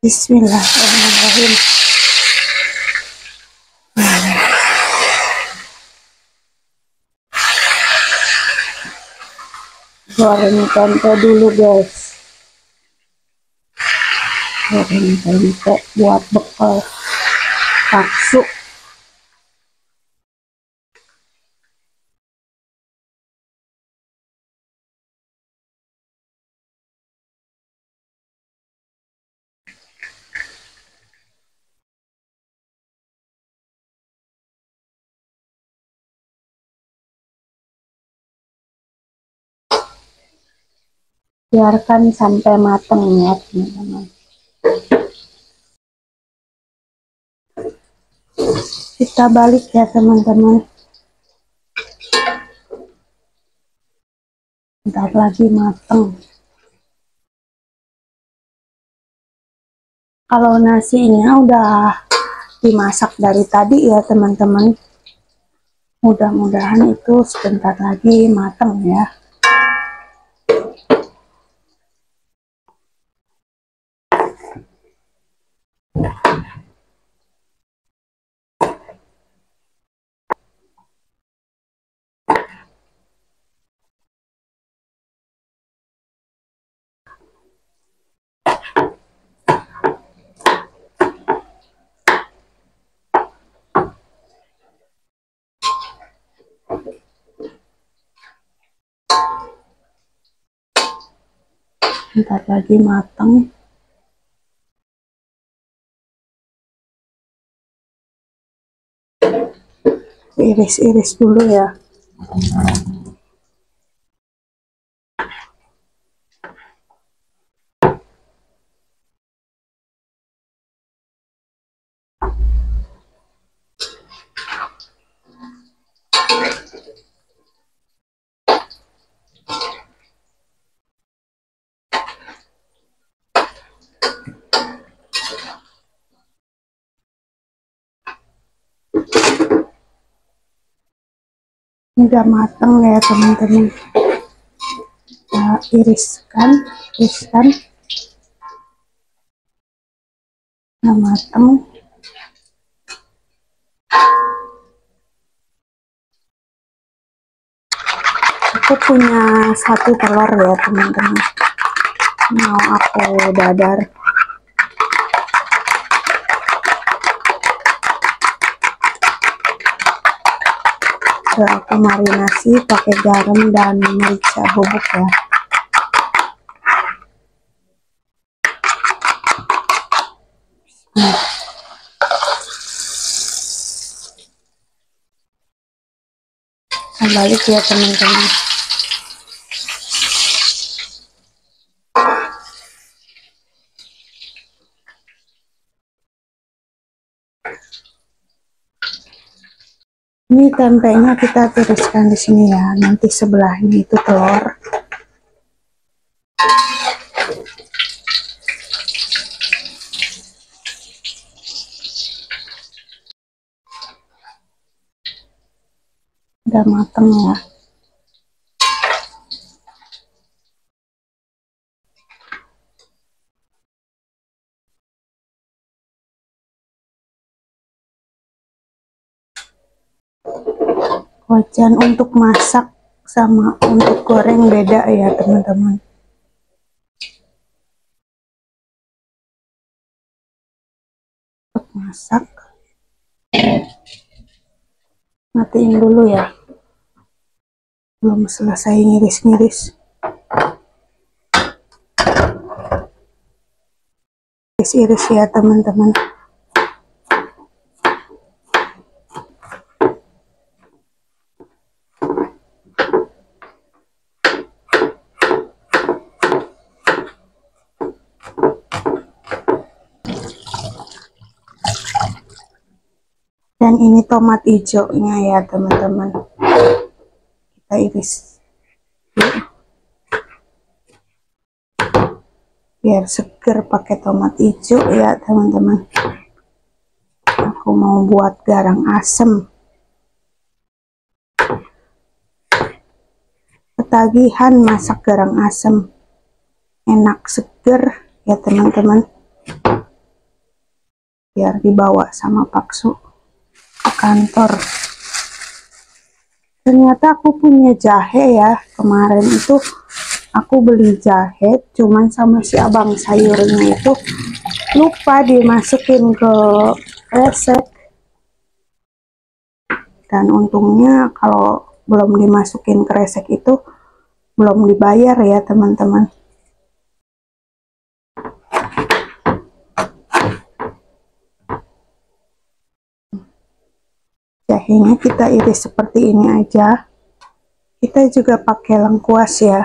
Bismillahirrahmanirrahim. Goreng tempe dulu guys. Goreng tempe buat bekal bakso. Biarkan sampai matang ya teman-teman. Kita balik ya teman-teman. Bentar lagi matang. Kalau nasinya udah dimasak dari tadi ya teman-teman, mudah-mudahan itu sebentar lagi matang ya. Bentar lagi matang. Iris-iris dulu ya. Udah matang ya teman-teman. Kita iriskan. Udah matang. Aku punya 1 telur ya teman-teman, mau aku dadar. Aku marinasi pakai garam dan merica bubuk ya. Balik ya teman-teman. Ini tempenya kita tiriskan di sini ya. Nanti sebelahnya itu telur. Udah mateng ya. Wajan untuk masak sama untuk goreng beda ya teman-teman. Untuk masak matiin dulu ya, belum selesai ngiris-ngiris. Iris-iris ya teman-teman. Dan ini tomat hijaunya ya teman-teman, kita iris biar seger pakai tomat hijau ya teman-teman. Aku mau buat garang asem, ketagihan masak garang asem, enak seger ya teman-teman. biar dibawa sama Paksu ke kantor. Ternyata aku punya jahe ya, kemarin itu aku beli jahe cuman sama si abang sayurnya itu lupa dimasukin ke kresek, dan untungnya kalau belum dimasukin kresek itu belum dibayar ya teman-teman. Jahenya kita iris seperti ini aja. Kita juga pakai lengkuas ya.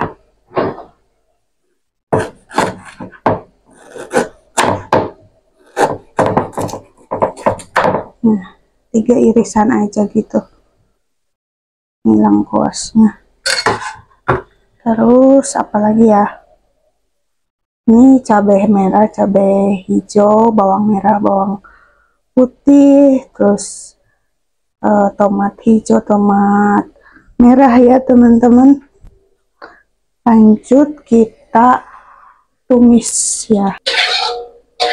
Nah, 3 irisan aja gitu. Ini lengkuasnya. Terus apalagi ya? Ini cabai merah, cabai hijau, bawang merah, bawang putih, terus tomat hijau, tomat merah ya teman-teman. Lanjut kita tumis ya.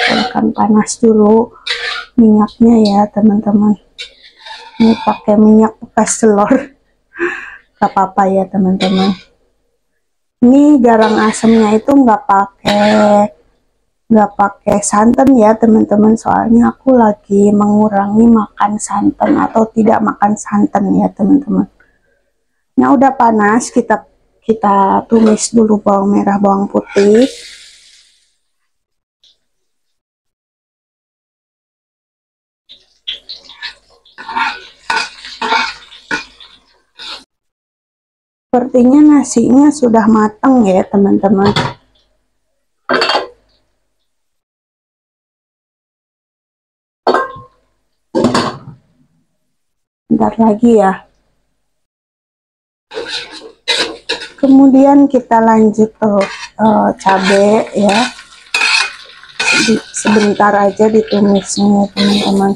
Akan panas dulu minyaknya ya teman-teman. Ini pakai minyak bekas telur, gak apa-apa ya teman-teman. Ini garang asamnya itu nggak pakai santan ya teman-teman, soalnya aku lagi mengurangi makan santan atau tidak makan santan ya teman-teman. Nah udah panas, kita tumis dulu bawang merah, bawang putih. Sepertinya nasinya sudah matang ya teman-teman. Bentar lagi ya. Kemudian kita lanjut ke cabai ya. Sebentar aja ditumisnya teman-teman.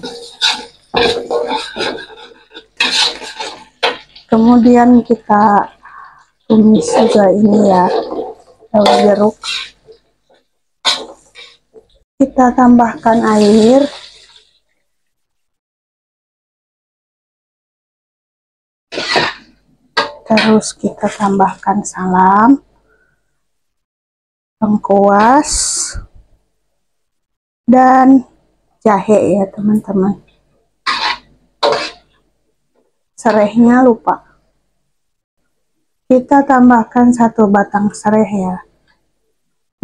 Kemudian kita tumis juga ini ya, daun jeruk. Kita tambahkan air. Terus kita tambahkan salam, lengkuas, dan jahe ya teman-teman. Serehnya lupa. Kita tambahkan 1 batang sereh ya.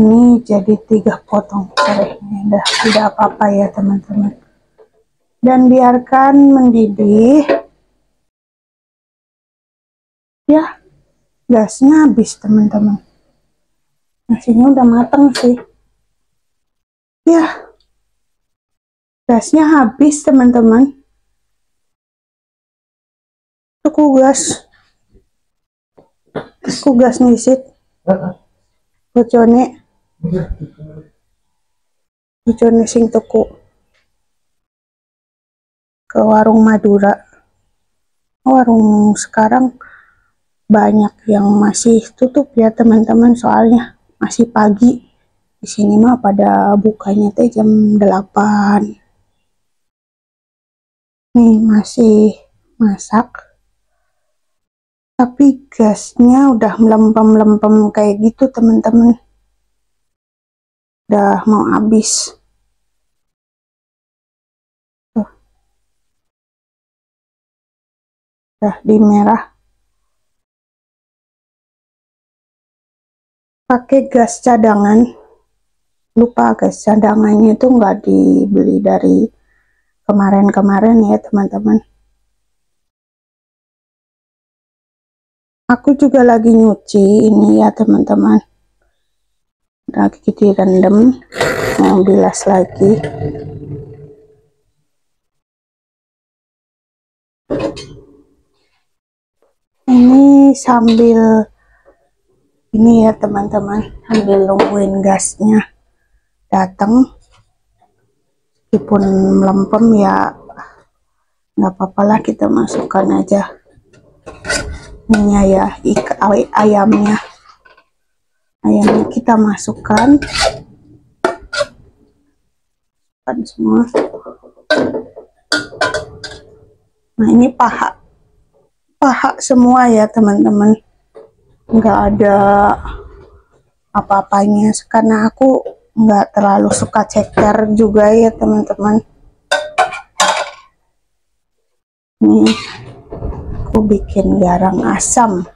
Ini jadi 3 potong serehnya. Udah tidak apa-apa ya teman-teman. Dan biarkan mendidih. Ya, gasnya habis teman-teman. Nasinya udah matang sih. Ya, gasnya habis teman-teman. Tuku gas ngisit. Bocone sing tuku ke warung Madura. Warung sekarang banyak yang masih tutup ya teman-teman, soalnya masih pagi. Di sini mah pada bukanya teh jam 8. Nih masih masak, tapi gasnya udah melempem-lempem kayak gitu teman-teman. Udah mau habis. Tuh. Udah di merah. Pakai gas cadangan. Lupa gas cadangannya itu nggak dibeli dari kemarin-kemarin ya teman-teman. Aku juga lagi nyuci ini ya teman-teman. Lagi direndam, mau bilas lagi. Ini sambil ini ya teman-teman, sambil nungguin gasnya datang. Meskipun melempem ya nggak apa-apa lah, kita masukkan aja minyak ya, ayamnya kita masukkan kan semua. Nah ini paha semua ya teman-teman, nggak ada apa-apanya karena aku nggak terlalu suka ceker juga ya teman-teman. Nih aku bikin garang asam.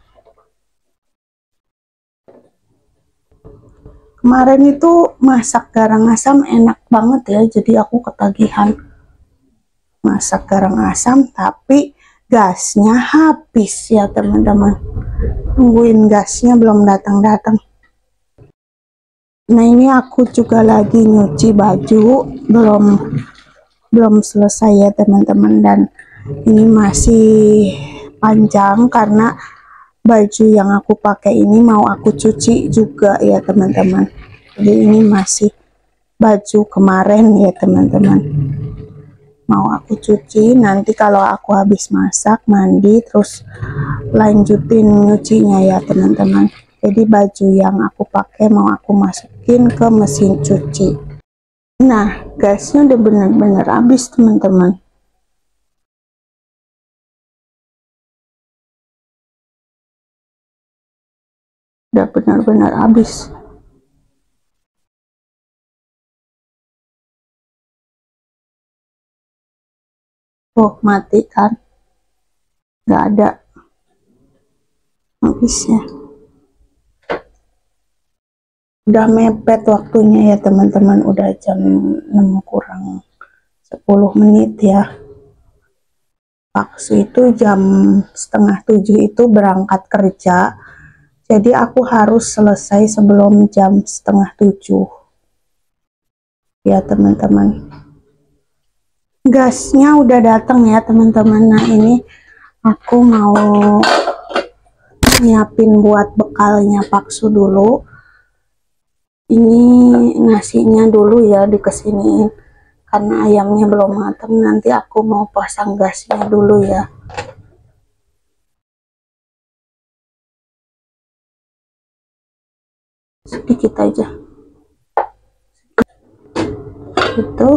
Kemarin itu masak garang asam enak banget ya, jadi aku ketagihan masak garang asam, tapi gasnya habis ya teman-teman. Nungguin gasnya belum datang-datang. Nah ini aku juga lagi nyuci baju, belum selesai ya teman-teman, dan ini masih panjang karena baju yang aku pakai ini mau aku cuci juga ya teman-teman. Jadi ini masih baju kemarin ya teman-teman, mau aku cuci nanti kalau aku habis masak mandi terus lanjutin nyucinya ya teman-teman. Jadi baju yang aku pakai mau aku masukin ke mesin cuci. Nah gasnya udah bener-bener habis teman-teman. Udah benar-benar habis. Oh mati kan, nggak ada habisnya. Udah mepet waktunya ya teman-teman, udah jam 6 kurang 10 menit ya. Waktu itu jam setengah 7 itu berangkat kerja, jadi aku harus selesai sebelum jam setengah 7 ya teman-teman. Gasnya udah datang ya teman-teman. Nah ini aku mau nyiapin buat bekalnya Paksu dulu. Ini nasinya dulu ya dikesiniin karena ayamnya belum matang. Nanti aku mau pasang gasnya dulu ya. Sedikit aja itu.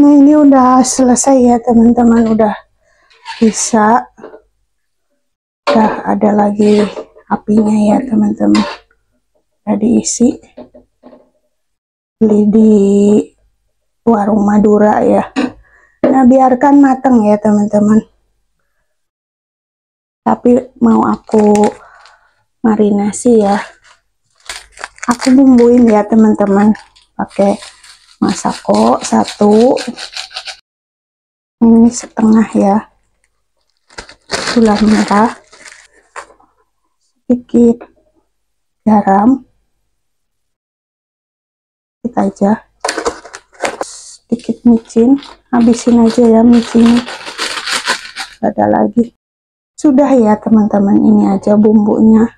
Nah ini udah selesai ya teman-teman, udah bisa, udah ada lagi apinya ya teman-teman, udah diisi, beli di warung Madura ya. Nah biarkan matang ya teman-teman, tapi mau aku marinasi ya, aku bumbuin ya teman-teman pakai masako 1, ini setengah ya, gula merah, sedikit garam, sedikit aja, sedikit micin, habisin aja ya micinnya, ada lagi. Sudah ya teman-teman, ini aja bumbunya.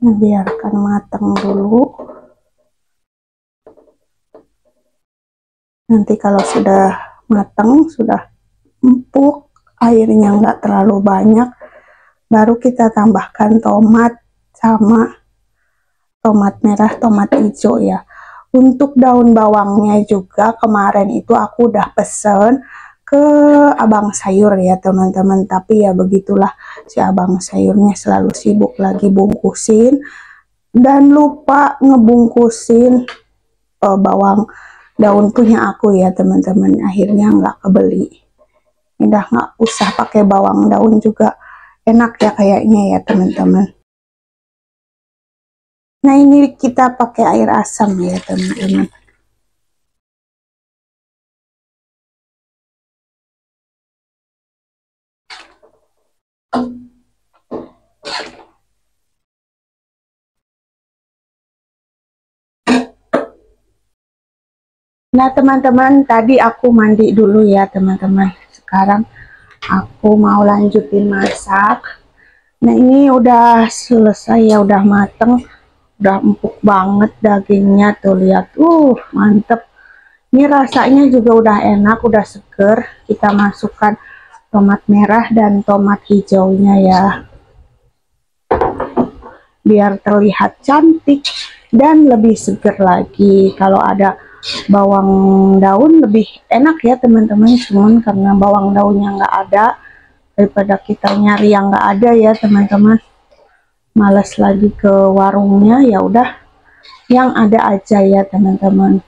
Nah, biarkan matang dulu. Nanti kalau sudah matang, sudah empuk, airnya nggak terlalu banyak, baru kita tambahkan tomat sama tomat merah, tomat hijau ya. Untuk daun bawangnya juga kemarin itu aku udah pesen ke abang sayur ya teman-teman, tapi ya begitulah, si abang sayurnya selalu sibuk lagi bungkusin dan lupa ngebungkusin bawang daun punya aku ya teman-teman, akhirnya nggak kebeli. Udah nggak usah pakai bawang daun juga enak ya kayaknya ya teman-teman. Nah ini kita pakai air asam ya teman-teman. Nah teman-teman, tadi aku mandi dulu ya teman-teman. Sekarang aku mau lanjutin masak. Nah ini udah selesai ya, udah mateng, udah empuk banget dagingnya tuh, lihat, mantep. Ini rasanya juga udah enak, udah seger. Kita masukkan tomat merah dan tomat hijaunya ya, biar terlihat cantik dan lebih seger lagi. Kalau ada bawang daun lebih enak ya teman-teman, cuman karena bawang daunnya nggak ada, daripada kita nyari yang nggak ada ya teman-teman, males lagi ke warungnya, ya udah yang ada aja ya teman-teman.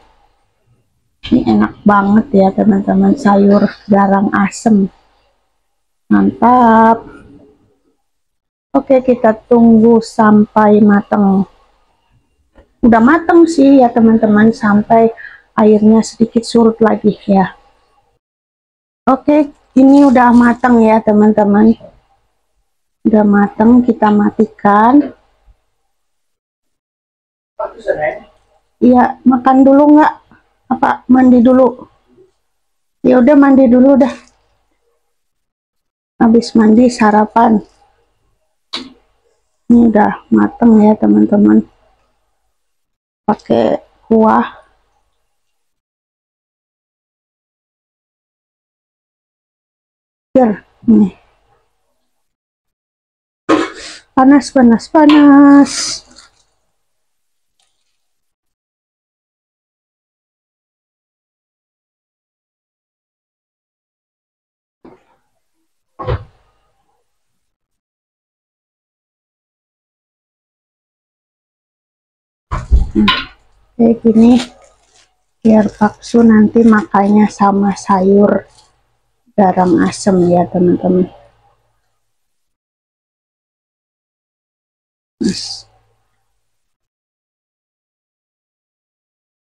Ini enak banget ya teman-teman, sayur garang asem, mantap. Oke, kita tunggu sampai matang. Udah matang sih ya teman-teman, sampai airnya sedikit surut lagi ya. Oke, ini udah matang ya teman-teman, udah matang. Kita matikan. Iya, makan dulu nggak? Apa mandi dulu? Ya udah mandi dulu dah. Habis mandi sarapan. Ini udah mateng ya teman-teman, pakai kuah. Nih, panas panas panas. Kayak gini biar bakso nanti makannya sama sayur garang asem ya teman-teman.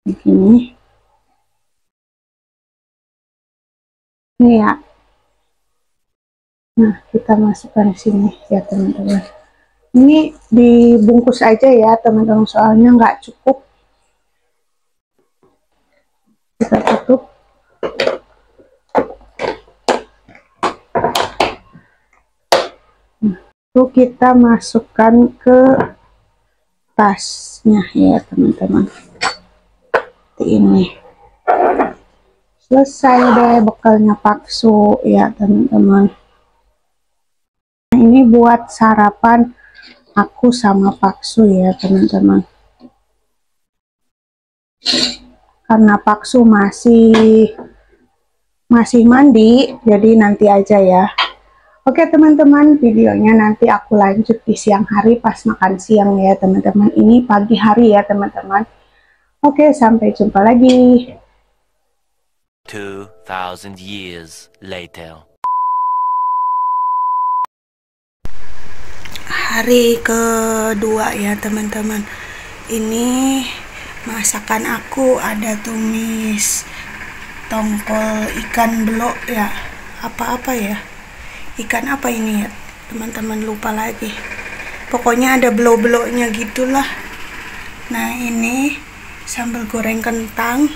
Begini ini ya. Nah, kita masukkan sini ya teman-teman. Ini dibungkus aja ya teman-teman, soalnya nggak cukup. Kita tutup. Lalu kita masukkan ke tasnya ya teman-teman. Seperti ini. Selesai deh bekalnya bakso ya teman-teman. Nah, ini buat sarapan aku sama bakso ya teman-teman. Karena bakso masih mandi, jadi nanti aja ya. Oke teman-teman, videonya nanti aku lanjut di siang hari pas makan siang ya teman-teman. Ini pagi hari ya teman-teman. Oke, sampai jumpa lagi. 2000 years later. Hari kedua ya teman-teman. Ini masakan aku ada tumis tongkol ikan belok ya. Apa-apa ya? Ikan apa ini ya teman-teman, lupa lagi. Pokoknya ada belok-beloknya gitulah. Nah, ini sambal goreng kentang.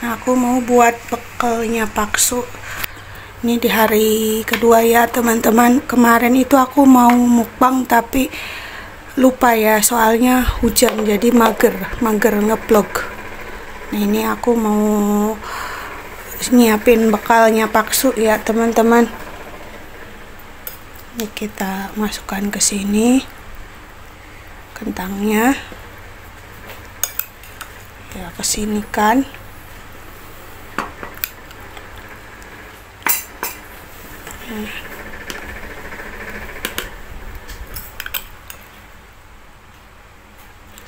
Nah, aku mau buat bekalnya bakso. Ini di hari kedua ya teman-teman. Kemarin itu aku mau mukbang tapi lupa ya, soalnya hujan jadi mager ngeblog. Nah, ini aku mau nyiapin bekalnya bakso ya teman-teman. Ini kita masukkan ke sini kentangnya ya, kesini kan.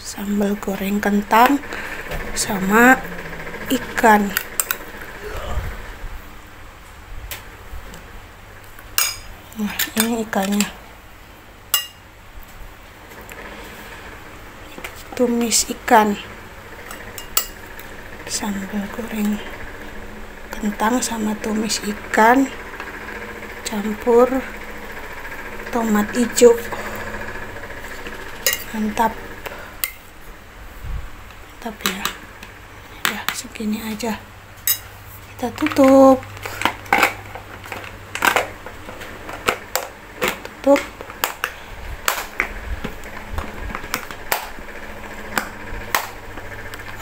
Sambal goreng kentang sama ikan. Nah, ini ikannya. Tumis ikan, sambal goreng kentang sama tumis ikan, campur tomat hijau. Mantap. Mantap ya. Udah segini aja. Kita tutup.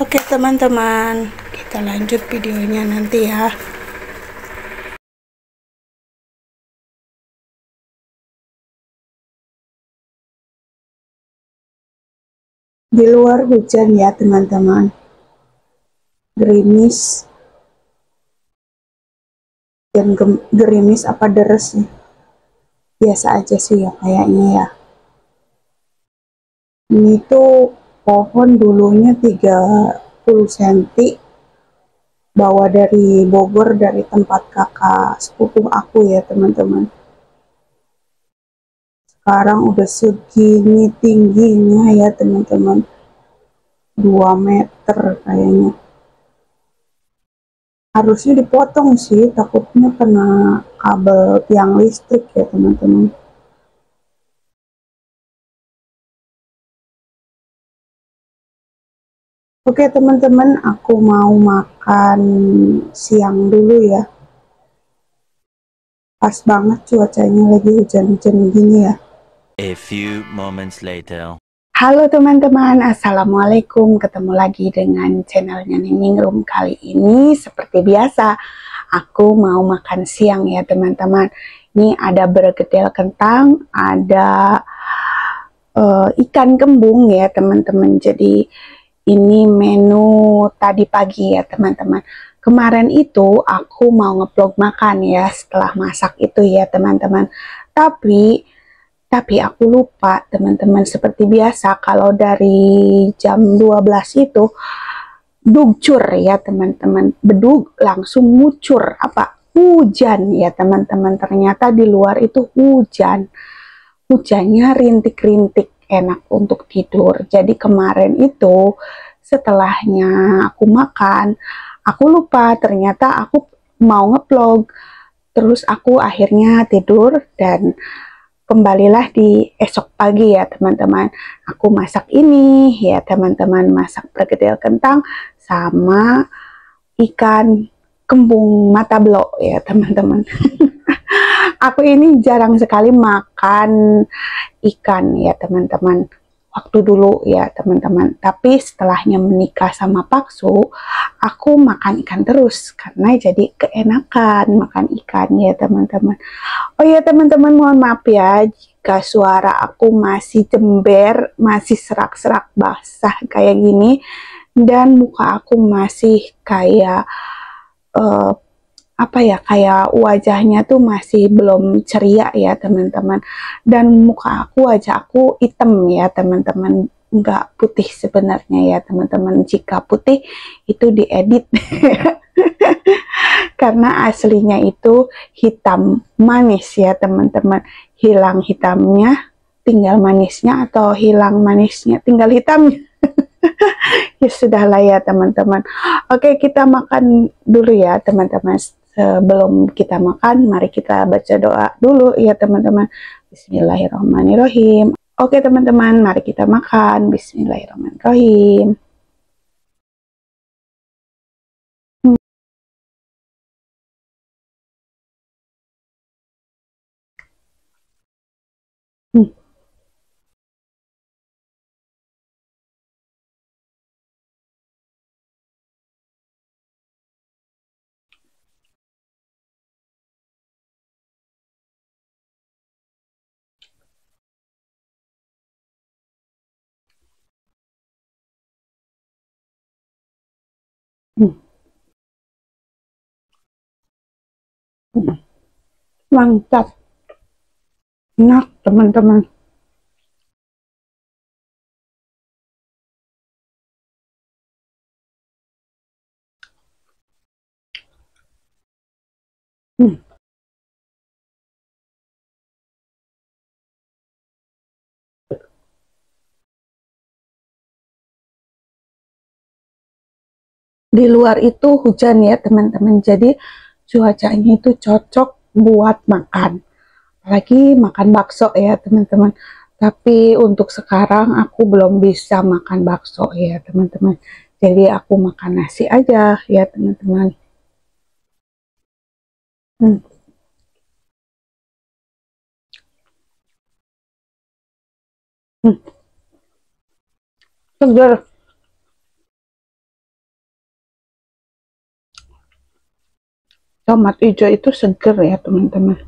Oke teman-teman, kita lanjut videonya nanti ya. Di luar hujan ya teman-teman, gerimis, dan gerimis apa deres nih, biasa aja sih ya kayaknya ya. Ini tuh pohon dulunya 30 cm, bawa dari Bogor, dari tempat kakak sepupu aku ya teman-teman. Sekarang udah segini tingginya ya teman-teman, 2 meter kayaknya. Harusnya dipotong sih, takutnya kena kabel tiang listrik ya teman-teman. Oke teman-teman, aku mau makan siang dulu ya. Pas banget cuacanya lagi hujan-hujan gini ya. A few moments later. Halo teman-teman, assalamualaikum. Ketemu lagi dengan channelnya Nining Room. Kali ini seperti biasa, aku mau makan siang ya teman-teman. Ini ada bergedel kentang, ada ikan kembung ya teman-teman. Jadi ini menu tadi pagi ya teman-teman. Kemarin itu aku mau ngeblog makan ya setelah masak itu ya teman-teman. Tapi aku lupa teman-teman, seperti biasa kalau dari jam 12 itu dugcur ya teman-teman, bedug langsung ngucur, apa, hujan ya teman-teman. Ternyata di luar itu hujannya rintik-rintik, enak untuk tidur. Jadi kemarin itu setelahnya aku makan, aku lupa ternyata aku mau ngeblog, terus aku akhirnya tidur dan kembalilah di esok pagi ya teman-teman. Aku masak ini ya teman-teman, masak perkedel kentang sama ikan kembung mata blok ya teman-teman. Aku ini jarang sekali makan ikan ya teman-teman, waktu dulu ya teman-teman. Tapi setelahnya menikah sama Paksu, aku makan ikan terus karena jadi keenakan makan ikan ya teman-teman. Oh ya teman-teman, mohon maaf ya jika suara aku masih jember, masih serak-serak basah kayak gini, dan muka aku masih kayak uh, apa ya, kayak wajahnya tuh masih belum ceria ya teman-teman. Dan muka aku, wajah aku hitam ya teman-teman, nggak putih sebenarnya ya teman-teman. Jika putih itu diedit karena aslinya itu hitam manis ya teman-teman. Hilang hitamnya tinggal manisnya, atau hilang manisnya tinggal hitamnya. Ya sudahlah ya teman-teman. Oke, kita makan dulu ya teman-teman. Sebelum kita makan, mari kita baca doa dulu ya teman-teman. Bismillahirrahmanirrahim. Oke teman-teman, mari kita makan. Bismillahirrahmanirrahim. Hmm. Hmm. Hmm. Mantap, enak teman-teman. Hmm. Di luar itu hujan ya teman-teman, jadi cuacanya itu cocok buat makan, apalagi makan bakso ya teman-teman. Tapi untuk sekarang aku belum bisa makan bakso ya teman-teman, jadi aku makan nasi aja ya teman-teman. Hmm. Hmm. Seger. Tomat hijau itu seger ya teman-teman.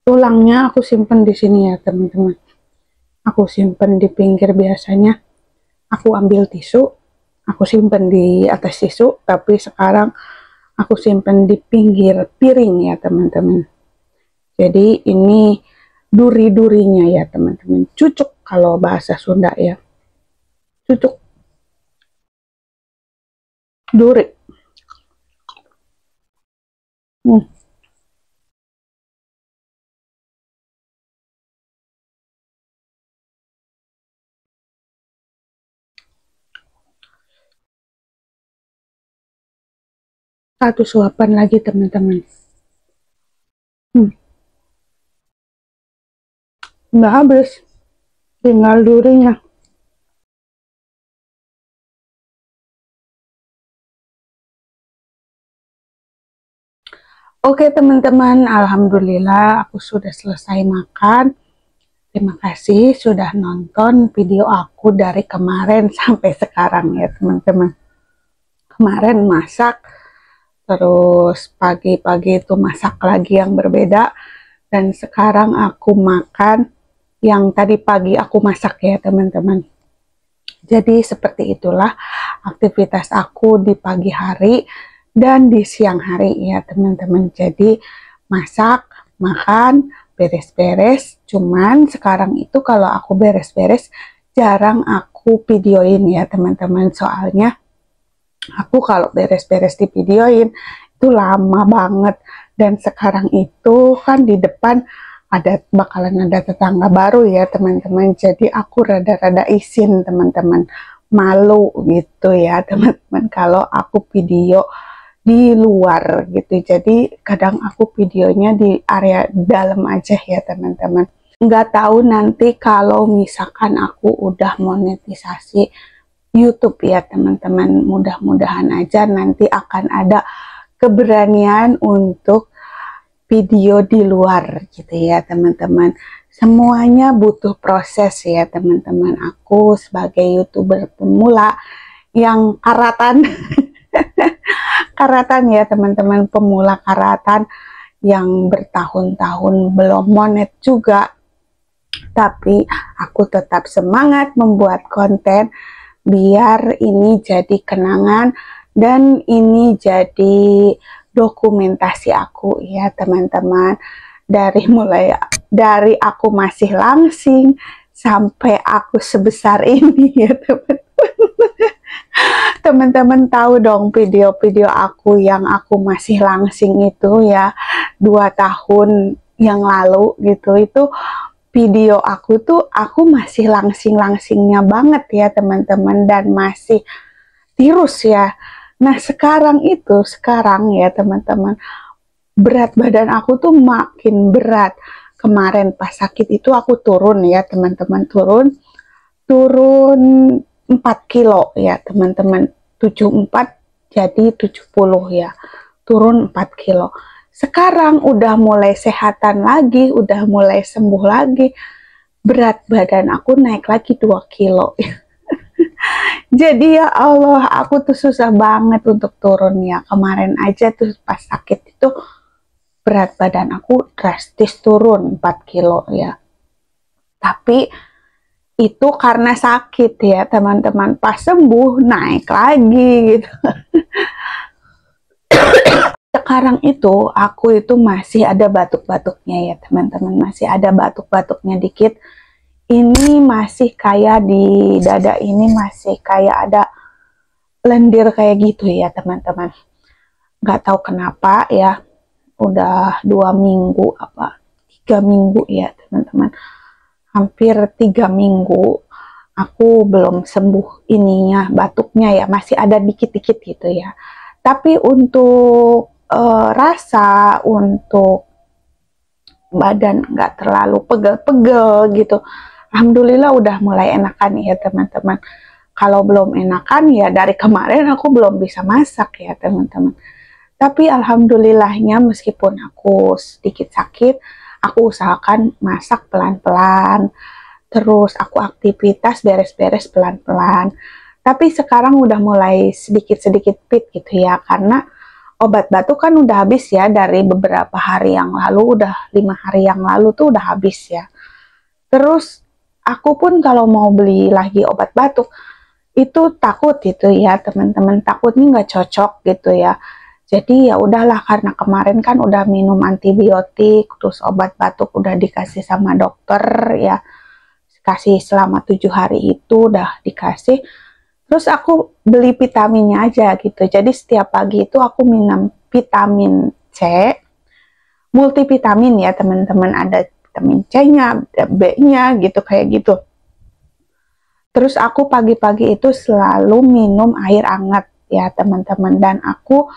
Tulangnya aku simpen di sini ya teman-teman. Aku simpen di pinggir biasanya. Aku ambil tisu, aku simpen di atas tisu, tapi sekarang aku simpen di pinggir piring ya teman-teman. Jadi ini duri-durinya ya teman-teman. Cucuk kalau bahasa Sunda ya. Cucuk. Duri. Satu suapan lagi teman-teman. Udah habis. Tinggal durinya. Oke teman-teman, alhamdulillah aku sudah selesai makan. Terima kasih sudah nonton video aku dari kemarin sampai sekarang ya teman-teman. Kemarin masak, terus pagi-pagi itu masak lagi yang berbeda, dan sekarang aku makan yang tadi pagi aku masak ya teman-teman. Jadi seperti itulah aktivitas aku di pagi hari dan di siang hari ya teman-teman. Jadi masak, makan, beres-beres. Cuman sekarang itu kalau aku beres-beres jarang aku videoin ya teman-teman. Soalnya aku kalau beres-beres di videoin itu lama banget. Dan sekarang itu kan di depan bakalan ada tetangga baru ya teman-teman. Jadi aku rada-rada izin teman-teman. Malu gitu ya teman-teman kalau aku video di luar gitu. Jadi kadang aku videonya di area dalam aja ya teman-teman. Nggak tahu nanti kalau misalkan aku udah monetisasi YouTube ya teman-teman, mudah-mudahan aja nanti akan ada keberanian untuk video di luar gitu ya teman-teman. Semuanya butuh proses ya teman-teman. Aku sebagai YouTuber pemula yang karatan karatan ya teman-teman, pemula karatan yang bertahun-tahun belum monet juga, tapi aku tetap semangat membuat konten biar ini jadi kenangan dan ini jadi dokumentasi aku ya teman-teman, dari aku masih langsing sampai aku sebesar ini ya teman-teman. Teman-teman tahu dong video-video aku yang aku masih langsing itu ya 2 tahun yang lalu gitu. Itu video aku tuh aku masih langsing-langsingnya banget ya teman-teman, dan masih tirus ya. Nah sekarang ya teman-teman, berat badan aku tuh makin berat. Kemarin pas sakit itu aku turun ya teman-teman, turun 4 kilo ya teman-teman, 74 jadi 70 ya, turun 4 kilo. Sekarang udah mulai sehatan lagi, udah mulai sembuh lagi, berat badan aku naik lagi 2 kilo. Jadi ya Allah, aku tuh susah banget untuk turun ya. Kemarin aja tuh pas sakit itu berat badan aku drastis turun 4 kilo ya. Tapi itu karena sakit ya teman-teman, pas sembuh naik lagi gitu. Sekarang itu aku itu masih ada batuk-batuknya ya teman-teman, masih ada batuk-batuknya dikit. Ini masih kayak di dada ini masih kayak ada lendir kayak gitu ya teman-teman. Nggak tahu kenapa ya, udah 2 minggu apa 3 minggu ya teman-teman, hampir 3 minggu aku belum sembuh ininya, batuknya ya masih ada dikit-dikit gitu ya. Tapi untuk rasa, untuk badan nggak terlalu pegel-pegel gitu, Alhamdulillah udah mulai enakan ya teman-teman. Kalau belum enakan ya dari kemarin aku belum bisa masak ya teman-teman. Tapi alhamdulillahnya meskipun aku sedikit sakit, aku usahakan masak pelan-pelan. Terus aku aktivitas beres-beres pelan-pelan. Tapi sekarang udah mulai sedikit-sedikit fit gitu ya, karena obat batuk kan udah habis ya dari beberapa hari yang lalu, udah 5 hari yang lalu tuh udah habis ya. Terus aku pun kalau mau beli lagi obat batuk, itu takut gitu ya teman-teman, takutnya nggak cocok gitu ya. Jadi ya udahlah, karena kemarin kan udah minum antibiotik, terus obat batuk udah dikasih sama dokter ya, kasih selama 7 hari itu udah dikasih. Terus aku beli vitaminnya aja gitu. Jadi setiap pagi itu aku minum vitamin C, multivitamin ya teman-teman, ada vitamin C-nya, B-nya gitu kayak gitu. Terus aku pagi-pagi itu selalu minum air hangat ya teman-teman, dan aku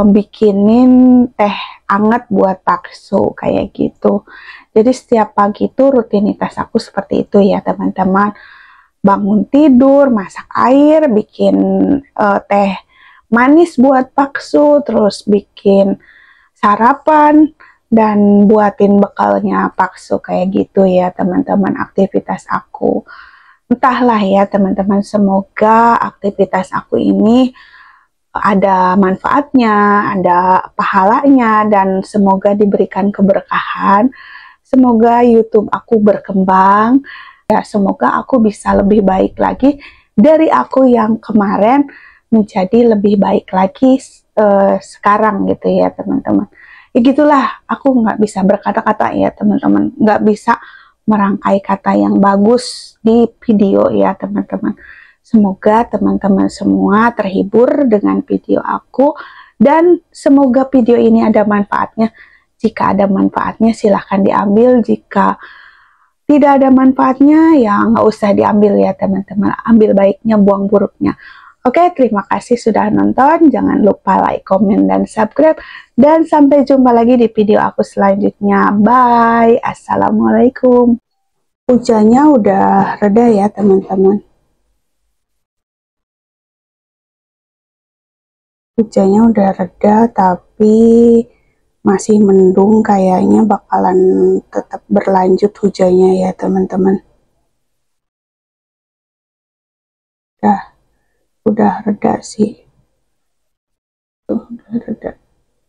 bikinin teh hangat buat bakso kayak gitu. Jadi setiap pagi itu rutinitas aku seperti itu ya teman-teman. Bangun tidur, masak air, bikin teh manis buat bakso, terus bikin sarapan, dan buatin bekalnya bakso kayak gitu ya teman-teman, aktivitas aku. Entahlah ya teman-teman, semoga aktivitas aku ini ada manfaatnya, ada pahalanya, dan semoga diberikan keberkahan. Semoga YouTube aku berkembang, ya semoga aku bisa lebih baik lagi dari aku yang kemarin menjadi lebih baik lagi sekarang gitu ya teman-teman. Ya gitulah, aku nggak bisa berkata-kata ya teman-teman, nggak bisa merangkai kata yang bagus di video ya teman-teman. Semoga teman-teman semua terhibur dengan video aku, dan semoga video ini ada manfaatnya. Jika ada manfaatnya silahkan diambil, jika tidak ada manfaatnya ya nggak usah diambil ya teman-teman. Ambil baiknya, buang buruknya. Oke, terima kasih sudah nonton. Jangan lupa like, komen, dan subscribe. Dan sampai jumpa lagi di video aku selanjutnya. Bye. Assalamualaikum. Hujannya udah reda ya teman-teman. Hujannya udah reda, tapi masih mendung, kayaknya bakalan tetap berlanjut hujannya ya teman-teman. Udah reda sih. Udah reda.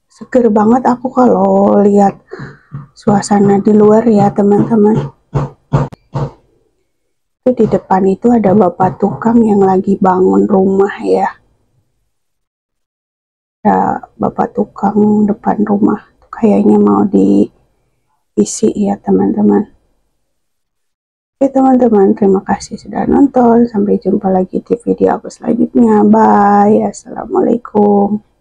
Seger banget aku kalau lihat suasana di luar ya teman-teman. Itu di depan itu ada bapak tukang yang lagi bangun rumah ya. Ada bapak tukang depan rumah, kayaknya mau diisi ya teman-teman. Oke teman-teman, terima kasih sudah nonton. Sampai jumpa lagi di video aku selanjutnya. Bye. Assalamualaikum.